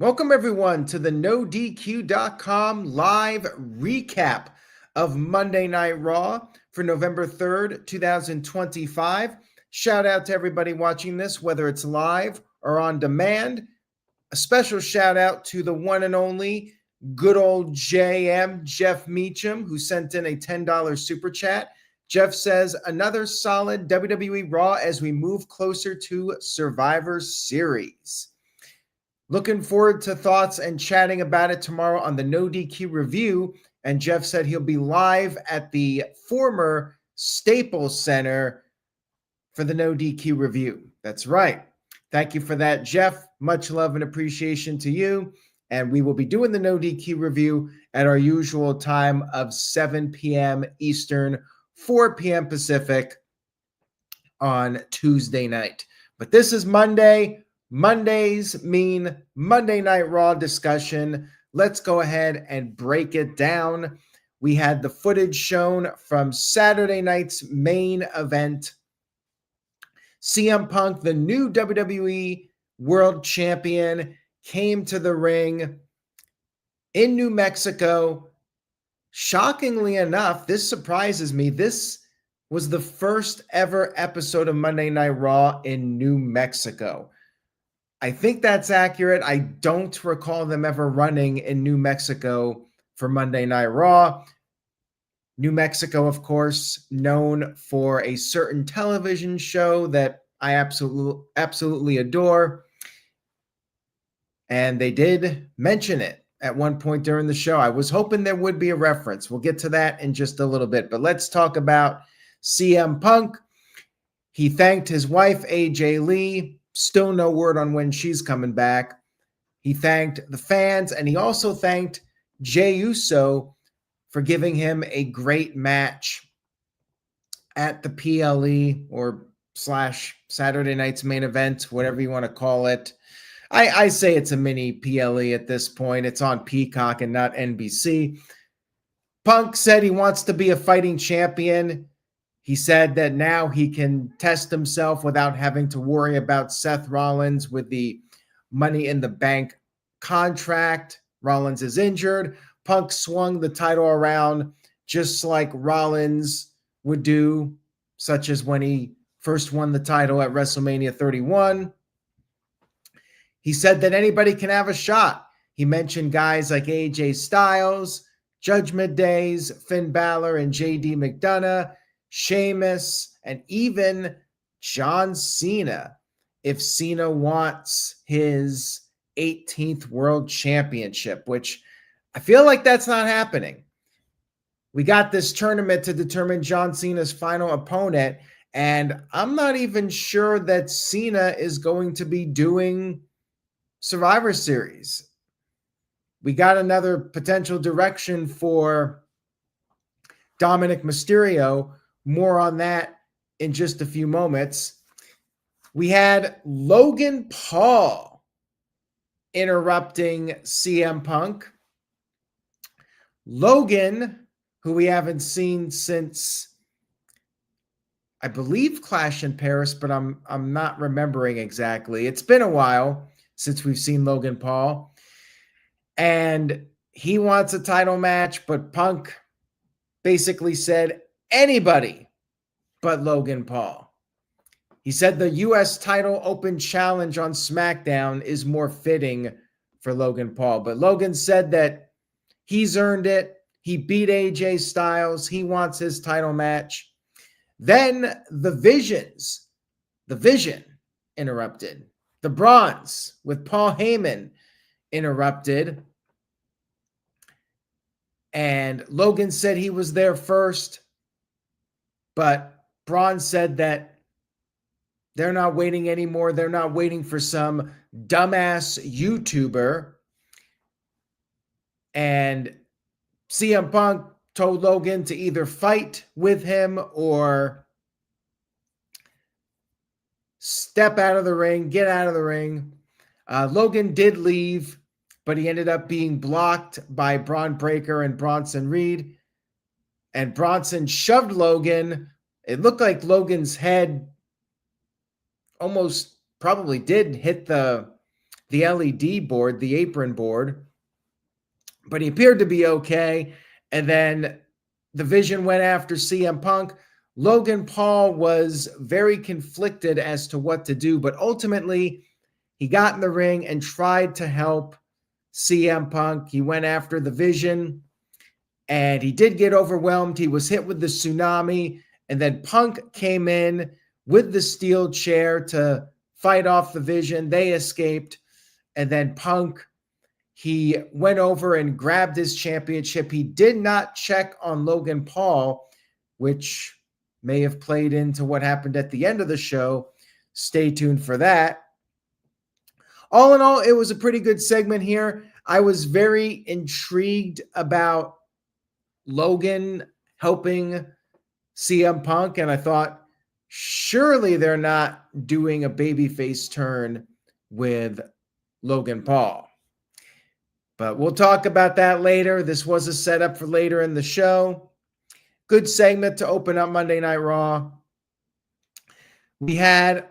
Welcome, everyone, to the NoDQ.com live recap of Monday Night Raw for November 3rd, 2025. Shout out to everybody watching this, whether it's live or on demand. A special shout out to the one and only good old JM, Jeff Meacham, who sent in a $10 super chat. Jeff says, another solid WWE Raw as we move closer to Survivor Series. Looking forward to thoughts and chatting about it tomorrow on the No DQ review. And Jeff said he'll be live at the former Staples Center for the No DQ review. That's right. Thank you for that, Jeff. Much love and appreciation to you. And we will be doing the No DQ review at our usual time of 7 p.m. Eastern, 4 p.m. Pacific on Tuesday night. But this is Monday. Mondays mean Monday Night Raw discussion. Let's go ahead and break it down. We had the footage shown from Saturday night's main event. CM Punk, the new WWE World Champion, came to the ring in New Mexico. Shockingly enough, this surprises me. This was the first ever episode of Monday Night Raw in New Mexico. I think that's accurate. I don't recall them ever running in New Mexico for Monday Night Raw. New Mexico, of course, known for a certain television show that I absolutely adore. And they did mention it at one point during the show. I was hoping there would be a reference. We'll get to that in just a little bit. But let's talk about CM Punk. He thanked his wife, AJ Lee. Still no word on when she's coming back. He thanked the fans, and he also thanked Jey Uso for giving him a great match at the PLE or / Saturday night's main event, whatever you want to call it. I say it's a mini PLE at this point. It's on Peacock and not NBC. Punk said he wants to be a fighting champion. He said that now he can test himself without having to worry about Seth Rollins with the Money in the Bank contract. Rollins is injured. Punk swung the title around just like Rollins would do, such as when he first won the title at WrestleMania 31. He said that anybody can have a shot. He mentioned guys like AJ Styles, Judgment Days, Finn Bálor, and JD McDonagh, Sheamus, and even John Cena if Cena wants his 18th World Championship, which I feel like that's not happening. We got this tournament to determine John Cena's final opponent, and I'm not even sure that Cena is going to be doing Survivor Series. We got another potential direction for Dominic Mysterio. More on that in just a few moments. We had Logan Paul interrupting CM Punk. Logan, who we haven't seen since, I believe, Clash in Paris, but I'm not remembering exactly. It's been a while since we've seen Logan Paul. And he wants a title match, but Punk basically said anybody but Logan Paul. He said the U.S. title open challenge on SmackDown is more fitting for Logan Paul. But Logan said that he's earned it. He beat AJ Styles. He wants his title match. Then the Vision interrupted. The Bronze with Paul Heyman interrupted. And Logan said he was there first. But Braun said that they're not waiting anymore. They're not waiting for some dumbass YouTuber. And CM Punk told Logan to either fight with him or step out of the ring, get out of the ring. Logan did leave, but he ended up being blocked by Braun Breaker and Bronson Reed. And Bronson shoved Logan. It looked like Logan's head almost probably did hit the the LED board, the apron board, but he appeared to be okay. And then the Vision went after CM Punk. Logan Paul was very conflicted as to what to do, but ultimately he got in the ring and tried to help CM Punk. He went after the Vision, and he did get overwhelmed. He was hit with the tsunami, and then Punk came in with the steel chair to fight off the Vision. They escaped, and then Punk, he went over and grabbed his championship. He did not check on Logan Paul, which may have played into what happened at the end of the show. Stay tuned for that. All in all, it was a pretty good segment here. I was very intrigued about Logan helping CM Punk, and I thought, surely they're not doing a babyface turn with Logan Paul. But we'll talk about that later. This was a setup for later in the show. Good segment to open up Monday Night Raw. We had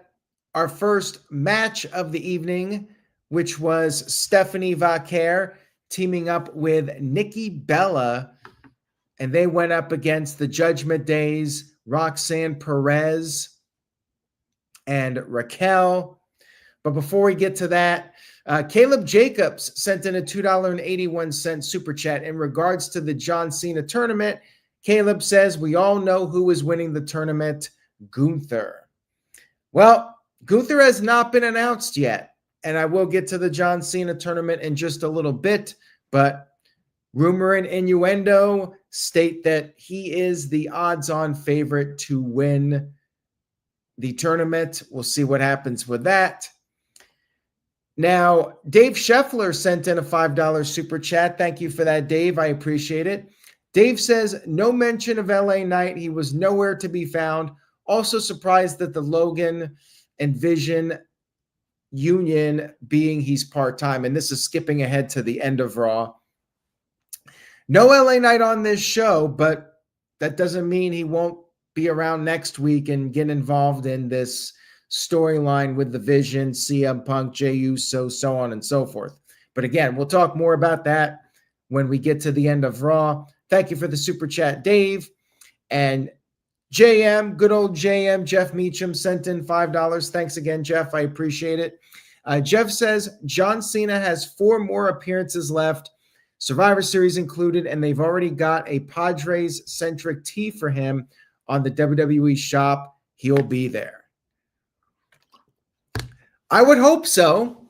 our first match of the evening, which was Stephanie Vaquer teaming up with Nikki Bella, and they went up against the Judgment Days, Roxanne, Perez, and Raquel. But before we get to that, Caleb Jacobs sent in a $2.81 super chat in regards to the John Cena tournament. Caleb says, we all know who is winning the tournament, Gunther. Well, Gunther has not been announced yet, and I will get to the John Cena tournament in just a little bit, but rumor and innuendo state that he is the odds-on favorite to win the tournament. We'll see what happens with that. Now, Dave Scheffler sent in a $5 super chat. Thank you for that, Dave. I appreciate it. Dave says, no mention of LA Knight. He was nowhere to be found. Also surprised that the Logan and Vision union being he's part-time. And this is skipping ahead to the end of Raw. No LA Knight on this show, but that doesn't mean he won't be around next week and get involved in this storyline with the Vision, CM Punk, Jey Uso, so on and so forth. But again, we'll talk more about that when we get to the end of Raw. Thank you for the super chat, Dave. And JM, good old JM, Jeff Meacham sent in $5. Thanks again, Jeff. I appreciate it. Jeff says, John Cena has 4 more appearances left, Survivor Series included, and they've already got a Padres-centric tee for him on the WWE shop. He'll be there. I would hope so.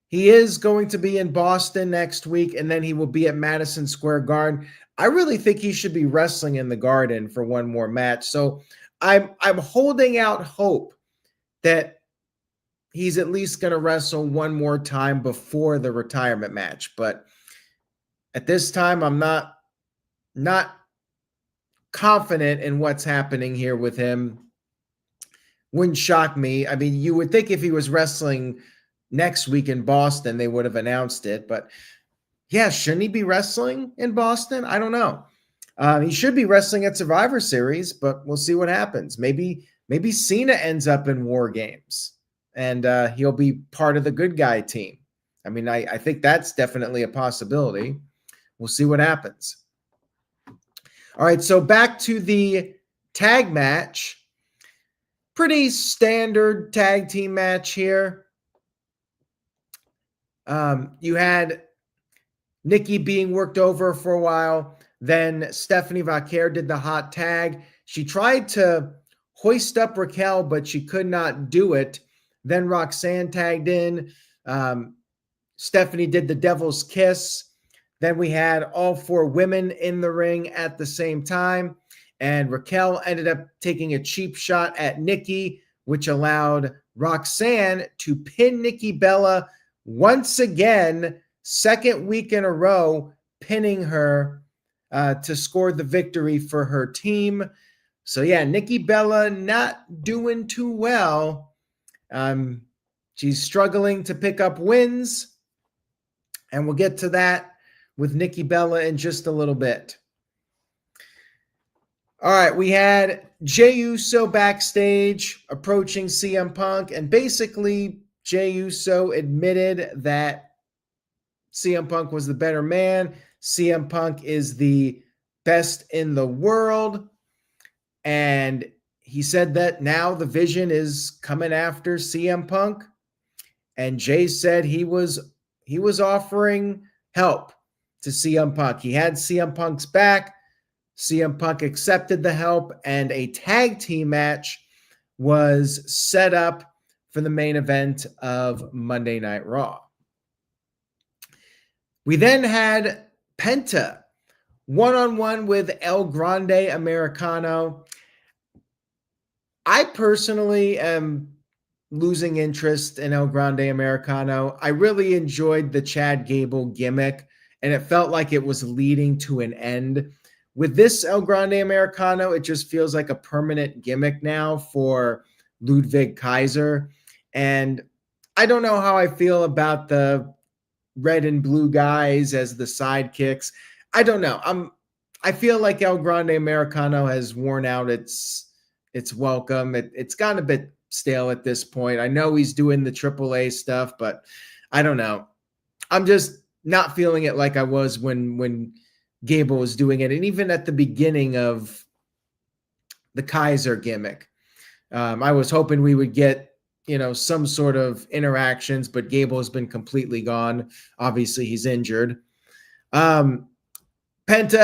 He is going to be in Boston next week, and then he will be at Madison Square Garden. I really think he should be wrestling in the Garden for one more match. So I'm holding out hope that he's at least going to wrestle one more time before the retirement match. But at this time, I'm not confident in what's happening here with him. Wouldn't shock me. I mean, you would think if he was wrestling next week in Boston, they would have announced it. But yeah, shouldn't he be wrestling in Boston? I don't know. He should be wrestling at Survivor Series, but we'll see what happens. Maybe Cena ends up in War Games, and he'll be part of the good guy team. I mean, I think that's definitely a possibility. We'll see what happens. All right, so back to the tag match. Pretty standard tag team match here. You had Nikki being worked over for a while. Then Stephanie Vaquer did the hot tag. She tried to hoist up Raquel, but she could not do it. Then Roxanne tagged in. Stephanie did the devil's kiss. Then we had all 4 women in the ring at the same time. And Raquel ended up taking a cheap shot at Nikki, which allowed Roxanne to pin Nikki Bella once again, second week in a row, pinning her to score the victory for her team. So yeah, Nikki Bella not doing too well. She's struggling to pick up wins, and we'll get to that with Nikki Bella in just a little bit. All right, we had Jey Uso backstage approaching CM Punk and basically Jey Uso admitted that CM Punk was the better man. CM Punk is the best in the world. And he said that now the Vision is coming after CM Punk. And Jey said he was offering help to CM Punk. He had CM Punk's back. CM Punk accepted the help, and a tag team match was set up for the main event of Monday Night Raw. We then had Penta one-on-one with El Grande Americano. I personally am losing interest in El Grande Americano. I really enjoyed the Chad Gable gimmick, and it felt like it was leading to an end. With this El Grande Americano, it just feels like a permanent gimmick now for Ludwig Kaiser. And I don't know how I feel about the red and blue guys as the sidekicks. I don't know. I feel like El Grande Americano has worn out its welcome. It's gotten a bit stale at this point. I know he's doing the AAA stuff, but I don't know. I'm just not feeling it like I was when Gable was doing it. And even at the beginning of the Kaiser gimmick, I was hoping we would get, some sort of interactions, but Gable has been completely gone. Obviously, he's injured. Penta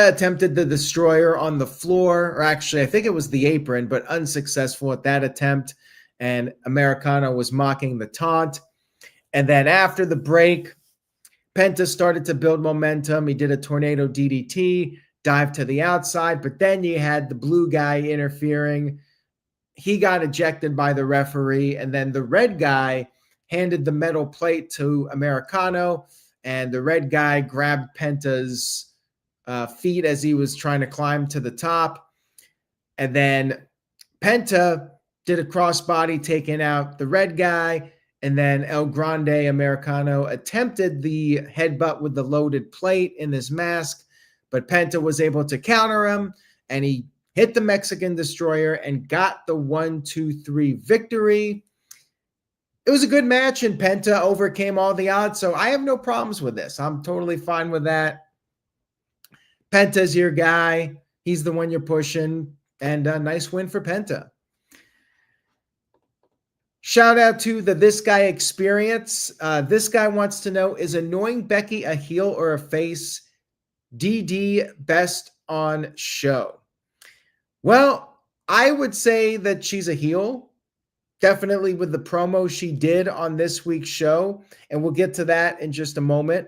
attempted the destroyer on the floor, or actually, I think it was the apron, but unsuccessful at that attempt. And Americano was mocking the taunt. And then after the break, Penta started to build momentum. He did a tornado DDT, dive to the outside, but then you had the blue guy interfering. He got ejected by the referee, and then the red guy handed the metal plate to Americano, and the red guy grabbed Penta's feet as he was trying to climb to the top. And then Penta did a crossbody, taking out the red guy, and then El Grande Americano attempted the headbutt with the loaded plate in his mask, but Penta was able to counter him, and he hit the Mexican Destroyer and got the 1-2-3 victory. It was a good match, and Penta overcame all the odds, so I have no problems with this. I'm totally fine with that. Penta's your guy. He's the one you're pushing, and a nice win for Penta. Shout out to the This Guy Experience. This guy wants to know, is Annoying Becky a heel or a face? DD best on show. Well, I would say that she's a heel, definitely with the promo she did on this week's show, and we'll get to that in just a moment.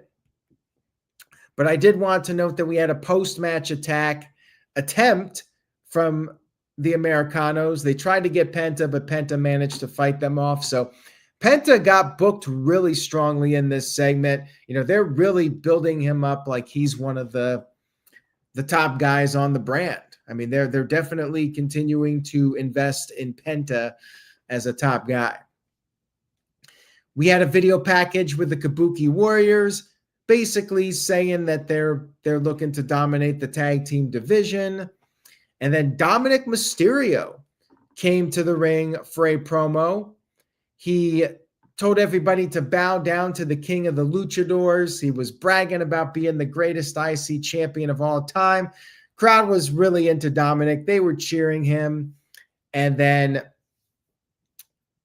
But I did want to note that we had a post-match attempt from the Americanos. They tried to get Penta, but Penta managed to fight them off. So Penta got booked really strongly in this segment. They're really building him up like he's one of the top guys on the brand. I mean, they're definitely continuing to invest in Penta as a top guy. We had a video package with the Kabuki Warriors, basically saying that they're looking to dominate the tag team division. And then Dominic Mysterio came to the ring for a promo. He told everybody to bow down to the king of the luchadors. He was bragging about being the greatest IC champion of all time. Crowd was really into Dominic. They were cheering him. And then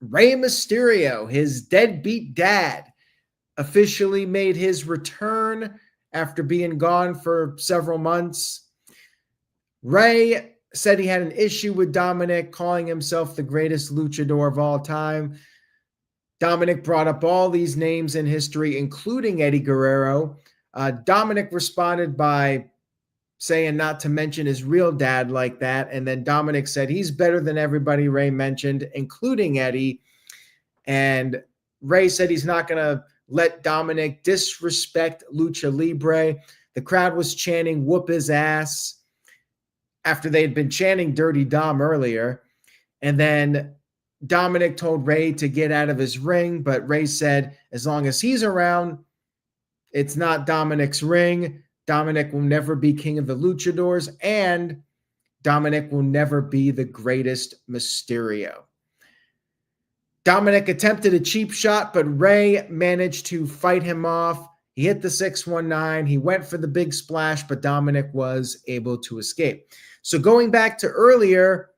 Rey Mysterio, his deadbeat dad, officially made his return after being gone for several months. Rey said he had an issue with Dominic, calling himself the greatest luchador of all time. Dominic brought up all these names in history, including Eddie Guerrero. Dominic responded by saying not to mention his real dad like that. And then Dominic said he's better than everybody Rey mentioned, including Eddie. And Rey said he's not going to let Dominic disrespect Lucha Libre. The crowd was chanting, "Whoop his ass," after they had been chanting Dirty Dom earlier. And then Dominic told Rey to get out of his ring, but Rey said as long as he's around, it's not Dominic's ring. Dominic will never be king of the luchadors, and Dominic will never be the greatest Mysterio. Dominic attempted a cheap shot, but Rey managed to fight him off. He hit the 619. He went for the big splash, but Dominic was able to escape. So going back to earlier,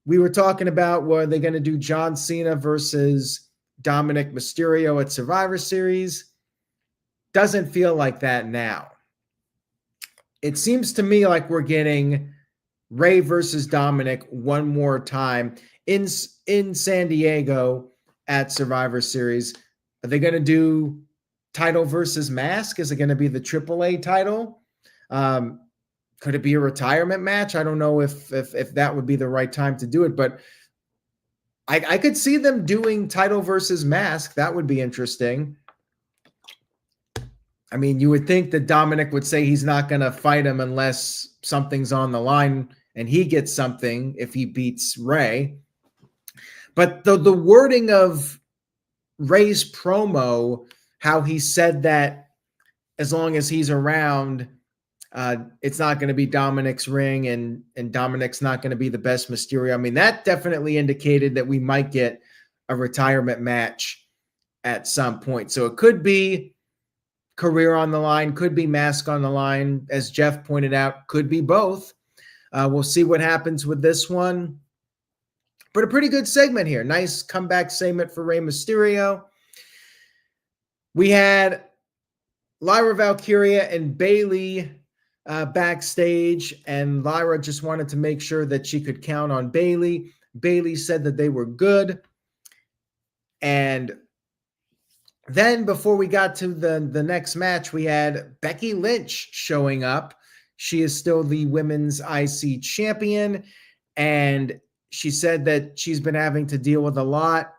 we were talking about, were they going to do John Cena versus Dominic Mysterio at Survivor Series? Doesn't feel like that now. It seems to me like we're getting Rey versus Dominic one more time in San Diego at Survivor Series. Are they going to do title versus mask? Is it going to be the AAA title? Could it be a retirement match? I don't know if that would be the right time to do it, but I could see them doing title versus mask. That would be interesting. I mean, you would think that Dominic would say he's not going to fight him unless something's on the line and he gets something if he beats Rey. But the wording of Rey's promo, how he said that as long as he's around, it's not going to be Dominic's ring and Dominic's not going to be the best Mysterio. I mean, that definitely indicated that we might get a retirement match at some point. So it could be career on the line, could be mask on the line. As Jeff pointed out, could be both. We'll see what happens with this one. But a pretty good segment here. Nice comeback segment for Rey Mysterio. We had Lyra, Valkyria, and Bayley backstage, and Lyra just wanted to make sure that she could count on Bayley. Bayley said that they were good. And then before we got to the next match, we had Becky Lynch showing up. She is still the women's IC champion, and she said that she's been having to deal with a lot.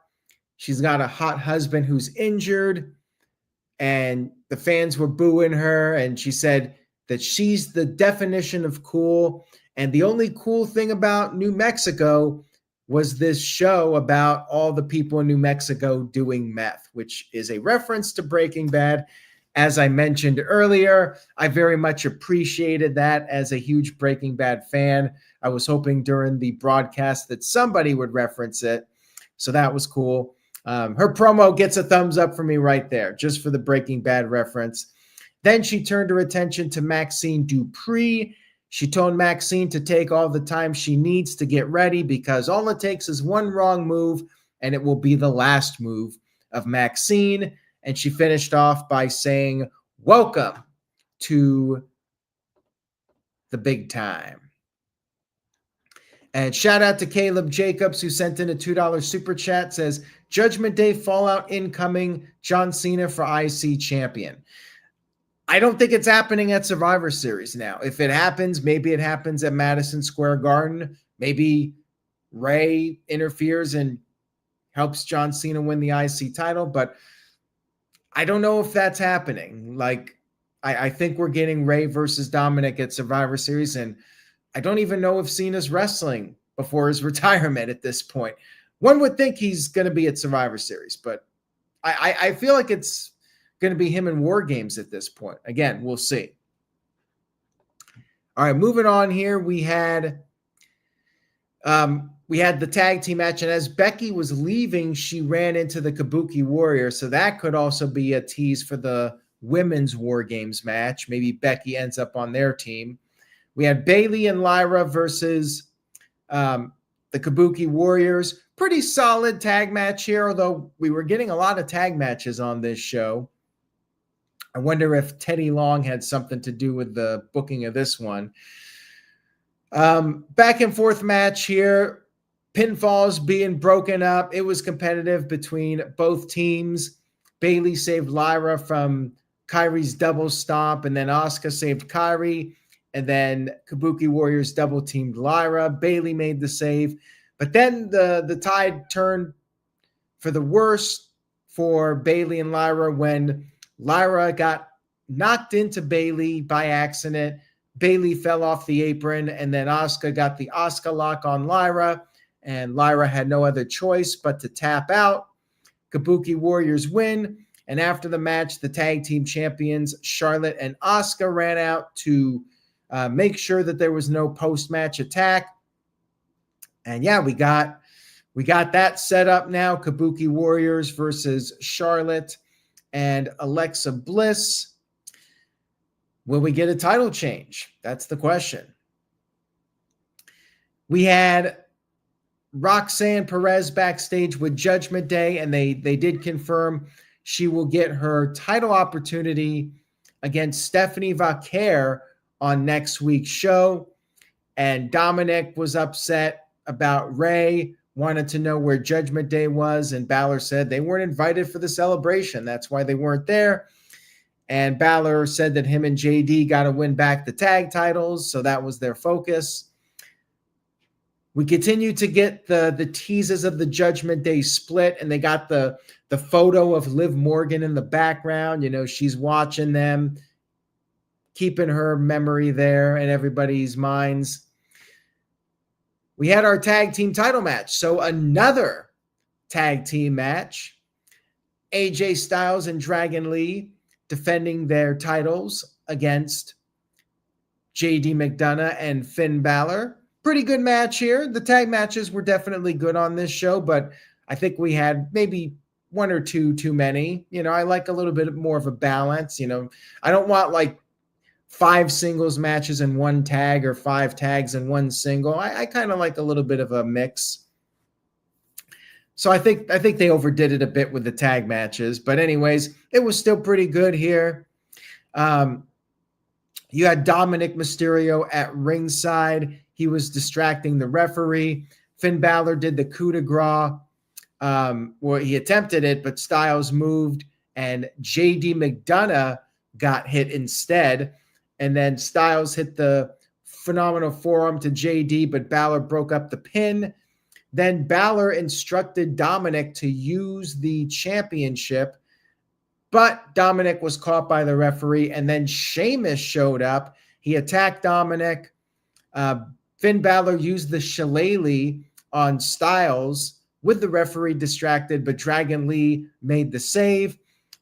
She's got a hot husband who's injured, and the fans were booing her, and she said that she's the definition of cool, and the only cool thing about New Mexico was this show about all the people in New Mexico doing meth, which is a reference to Breaking Bad. As I mentioned earlier, I very much appreciated that as a huge Breaking Bad fan. I was hoping during the broadcast that somebody would reference it, so that was cool. Her promo gets a thumbs up for me right there, just for the Breaking Bad reference. Then she turned her attention to Maxine Dupree. She told Maxine to take all the time she needs to get ready because all it takes is one wrong move and it will be the last move of Maxine. And she finished off by saying, "Welcome to the big time." And shout out to Caleb Jacobs, who sent in a $2 super chat, says, "Judgment Day Fallout incoming, John Cena for IC champion." I don't think it's happening at Survivor Series now. If it happens, maybe it happens at Madison Square Garden. Maybe Rey interferes and helps John Cena win the IC title, but I don't know if that's happening. Like, I think we're getting Rey versus Dominic at Survivor Series, and I don't even know if Cena's wrestling before his retirement at this point. One would think he's going to be at Survivor Series, but I feel like it's going to be him in War Games at this point. Again, we'll see. All right, moving on here, we had the tag team match, and as Becky was leaving, she ran into the Kabuki Warrior, so that could also be a tease for the women's War Games match. Maybe Becky ends up on their team. We had Bayley and Lyra versus the Kabuki Warriors. Pretty solid tag match here, although we were getting a lot of tag matches on this show. I wonder if Teddy Long had something to do with the booking of this one. Back and forth match here. Pinfalls being broken up. It was competitive between both teams. Bayley saved Lyra from Kairi's double stomp, and then Asuka saved Kairi, and then Kabuki Warriors double teamed Lyra. Bayley made the save, but then the tide turned for the worse for Bayley and Lyra when Lyra got knocked into Bayley by accident. Bayley fell off the apron, and then Asuka got the Asuka lock on Lyra, and Lyra had no other choice but to tap out. Kabuki Warriors win, and after the match, the tag team champions Charlotte and Asuka ran out to make sure that there was no post-match attack. And yeah, we got We got that set up now. Kabuki Warriors versus Charlotte and Alexa Bliss. Will we get a title change? That's the question. We had Roxanne Perez backstage with Judgment Day, and they did confirm she will get her title opportunity against Stephanie Vaquer on next week's show. And Dominic was upset about Rey, wanted to know where Judgment Day was, and Bálor said they weren't invited for the celebration. That's why they weren't there. And Bálor said that him and JD got to win back the tag titles, so that was their focus. We continue to get the teases of the Judgment Day split, and they got the photo of Liv Morgan in the background. You know, she's watching them, keeping her memory there in everybody's minds. We had our tag team title match. So another tag team match. AJ Styles and Dragon Lee defending their titles against JD McDonagh and Finn Bálor. Pretty good match here. The tag matches were definitely good on this show, but I think we had maybe one or two too many. You know, I like a little bit more of a balance. You know, I don't want like 5 singles matches in one tag or 5 tags in one single. I kind of like a little bit of a mix. So I think they overdid it a bit with the tag matches. But anyways, it was still pretty good here. You had Dominic Mysterio at ringside. He was distracting the referee. Finn Bálor did the coup de grace. Well, he attempted it, but Styles moved, and JD McDonagh got hit instead. And then Styles hit the phenomenal forearm to JD, but Bálor broke up the pin. Then Bálor instructed Dominic to use the championship, but Dominic was caught by the referee, and then Sheamus showed up. He attacked Dominic. Finn Bálor used the shillelagh on Styles with the referee distracted, but Dragon Lee made the save.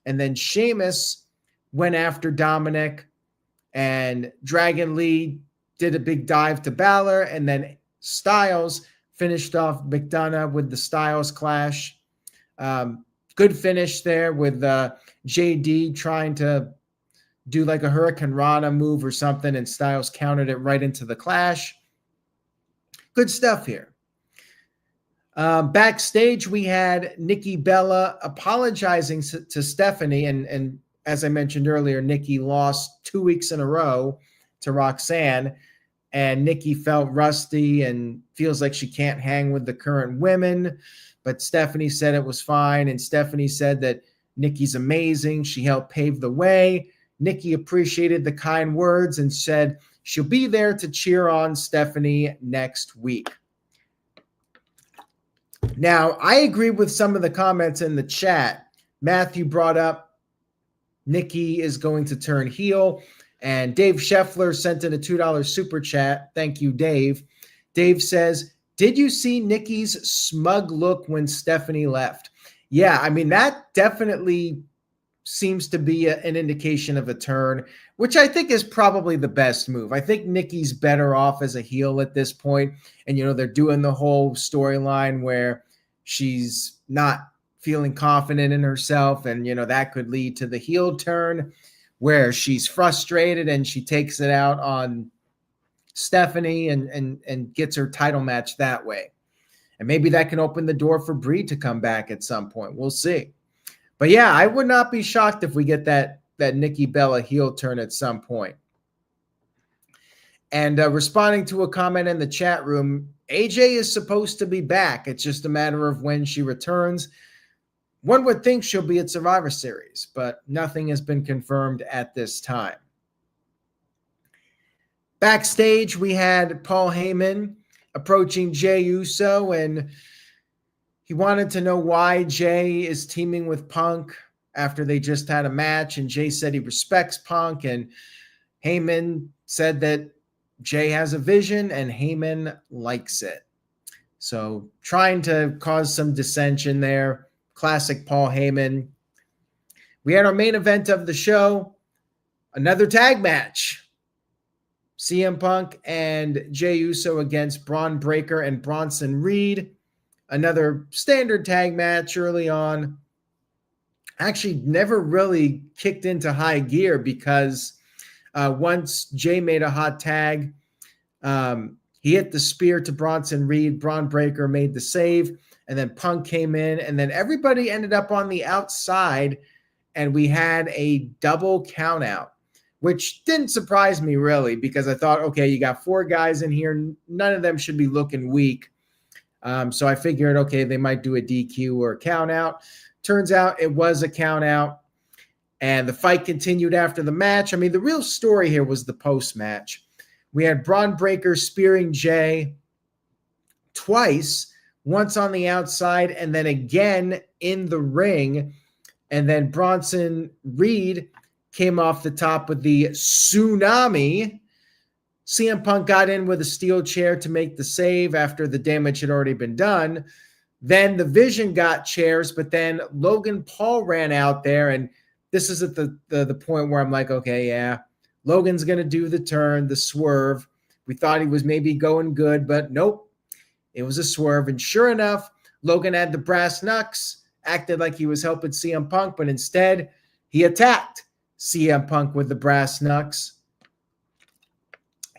And then Sheamus went after Dominic, and Dragon Lee did a big dive to Bálor, and then Styles finished off McDonagh with the Styles Clash. Good finish there with JD trying to do like a Hurricane Rana move or something, and Styles countered it right into the Clash. Good stuff here. Backstage, we had Nikki Bella apologizing to Stephanie, and as I mentioned earlier, Nikki lost 2 weeks in a row to Roxanne, and Nikki felt rusty and feels like she can't hang with the current women, but Stephanie said it was fine, and Stephanie said that Nikki's amazing. She helped pave the way. Nikki appreciated the kind words and said she'll be there to cheer on Stephanie next week. Now, I agree with some of the comments in the chat. Matthew brought up Nikki is going to turn heel, and Dave Scheffler sent in a $2 super chat. Thank you, Dave. Dave says, did you see Nikki's smug look when Stephanie left? Yeah, I mean, that definitely seems to be an indication of a turn, which I think is probably the best move. I think Nikki's better off as a heel at this point. And, you know, they're doing the whole storyline where she's not feeling confident in herself. And, you know, that could lead to the heel turn where she's frustrated and she takes it out on Stephanie and gets her title match that way. And maybe that can open the door for Brie to come back at some point. We'll see. But yeah, I would not be shocked if we get that Nikki Bella heel turn at some point. And responding to a comment in the chat room, AJ is supposed to be back. It's just a matter of when she returns. One would think she'll be at Survivor Series, but nothing has been confirmed at this time. Backstage, we had Paul Heyman approaching Jey Uso, and he wanted to know why Jey is teaming with Punk after they just had a match, and Jey said he respects Punk, and Heyman said that Jey has a vision and Heyman likes it. So trying to cause some dissension there. Classic Paul Heyman. We had our main event of the show, another tag match. CM Punk and Jey Uso against Braun Breaker and Bronson Reed. another standard tag match early on. Actually, never really kicked into high gear because once Jay made a hot tag, he hit the spear to Bronson Reed. Braun Breaker made the save, and then Punk came in, and then everybody ended up on the outside, and we had a double countout, which didn't surprise me really because I thought, okay, you got 4 guys in here. None of them should be looking weak. So I figured, okay, they might do a DQ or a countout. Turns out it was a countout, and the fight continued after the match. I mean, the real story here was the post-match. We had Braun Breaker spearing Jay twice, once on the outside and then again in the ring. And then Bronson Reed came off the top with the tsunami. CM Punk got in with a steel chair to make the save after the damage had already been done. Then the Vision got chairs, but then Logan Paul ran out there, and this is at the point where I'm like, okay, yeah, Logan's going to do the turn, the swerve. We thought he was maybe going good, but nope, it was a swerve. And sure enough, Logan had the brass knucks, acted like he was helping CM Punk, but instead he attacked CM Punk with the brass knucks,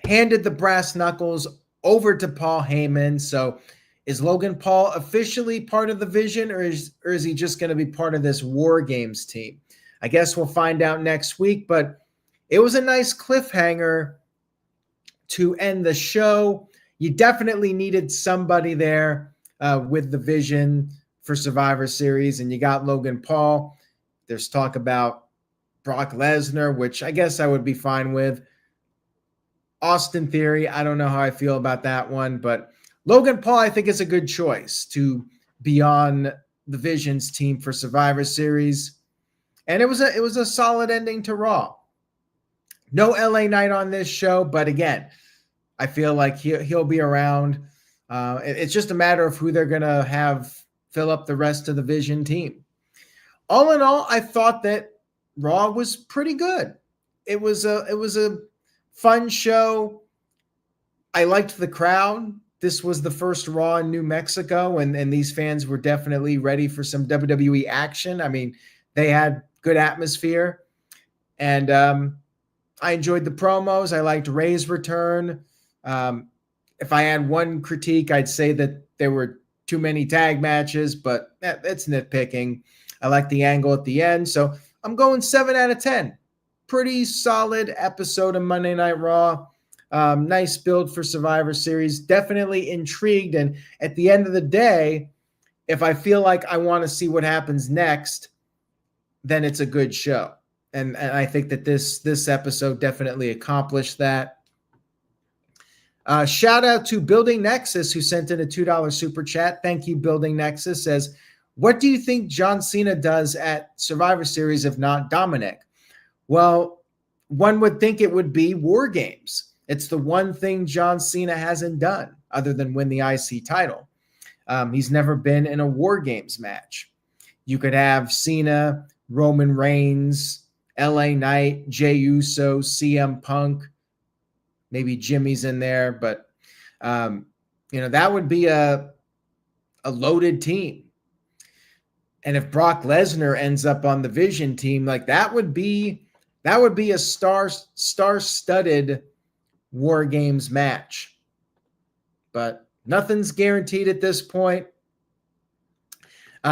handed the brass knuckles over to Paul Heyman. So is Logan Paul officially part of the Vision, or is he just going to be part of this War Games team? I guess we'll find out next week, but it was a nice cliffhanger to end the show. You definitely needed somebody there with the Vision for Survivor Series, and you got Logan Paul. There's talk about Brock Lesnar, which I guess I would be fine with. Austin Theory, I don't know how I feel about that one, but Logan Paul, I think, is a good choice to be on the Vision's team for Survivor Series. And it was a solid ending to Raw. No LA Knight on this show, but again, I feel like he'll be around. It's just a matter of who they're going to have fill up the rest of the Vision team. All in all, I thought that Raw was pretty good. It was a fun show. I liked the crowd. This was the first Raw in New Mexico, and these fans were definitely ready for some WWE action. I mean, they had good atmosphere, and I enjoyed the promos. I liked Rey's return. If I had one critique, I'd say that there were too many tag matches, but that's nitpicking. I like the angle at the end, so I'm going 7 out of 10. Pretty solid episode of Monday Night Raw. Nice build for Survivor Series. Definitely intrigued. And at the end of the day, if I feel like I want to see what happens next, then it's a good show. And I think that this episode definitely accomplished that. Shout out to Building Nexus, who sent in a $2 super chat. Thank you, Building Nexus. Says, what do you think John Cena does at Survivor Series if not Dominic? Well, one would think it would be War Games. It's the one thing John Cena hasn't done other than win the IC title. He's never been in a War Games match. You could have Cena, Roman Reigns, LA Knight, Jey Uso, CM Punk. Maybe Jimmy's in there, but that would be a loaded team. And if Brock Lesnar ends up on the Vision team, like that would be a star-studded War Games match. But nothing's guaranteed at this point.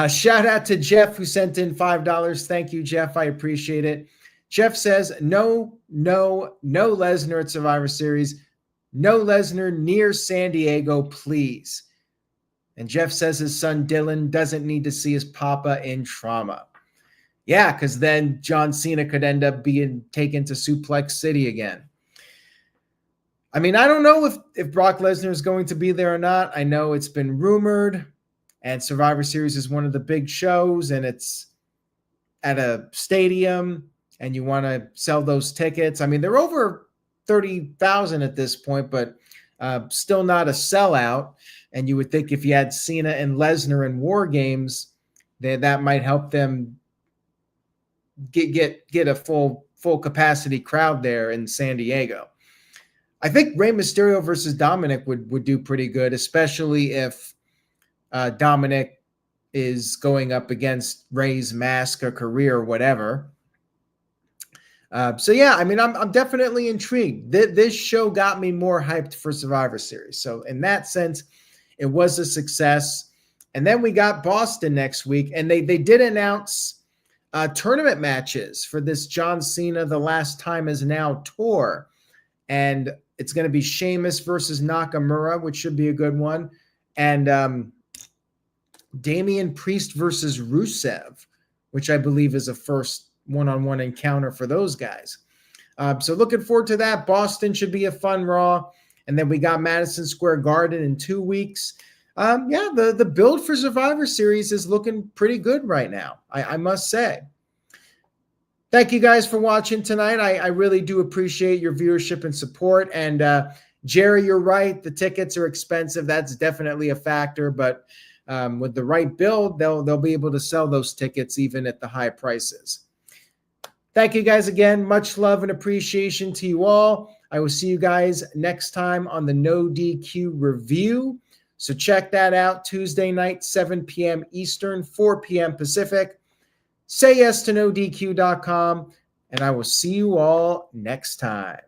Shout out to Jeff, who sent in $5. Thank you, Jeff. I appreciate it. Jeff says, no Lesnar at Survivor Series. No Lesnar near San Diego, please. And Jeff says his son Dylan doesn't need to see his papa in trauma. Yeah, because then John Cena could end up being taken to Suplex City again. I mean, I don't know if Brock Lesnar is going to be there or not. I know it's been rumored, and Survivor Series is one of the big shows, and it's at a stadium, and you want to sell those tickets. I mean, they're over 30,000 at this point, but still not a sellout. And you would think if you had Cena and Lesnar in War Games, that might help them get a full capacity crowd there in San Diego. I think Rey Mysterio versus Dominic would do pretty good, especially if Dominic is going up against Rey's mask or career or whatever. So yeah, I mean, I'm definitely intrigued. This show got me more hyped for Survivor Series. So in that sense, it was a success. And then we got Boston next week, and they did announce tournament matches for this John Cena The Last Time Is Now tour. And it's going to be Sheamus versus Nakamura, which should be a good one. And Damian Priest versus Rusev, which I believe is a first one-on-one encounter for those guys. So looking forward to that. Boston should be a fun Raw. And then we got Madison Square Garden in 2 weeks. Yeah, the build for Survivor Series is looking pretty good right now, I must say. Thank you guys for watching tonight. I really do appreciate your viewership and support. And Jerry, you're right. The tickets are expensive. That's definitely a factor. But with the right build, they'll be able to sell those tickets even at the high prices. Thank you guys again. Much love and appreciation to you all. I will see you guys next time on the No DQ review. So check that out Tuesday night, 7 p.m. Eastern, 4 p.m. Pacific. Say yes to NoDQ.com, and I will see you all next time.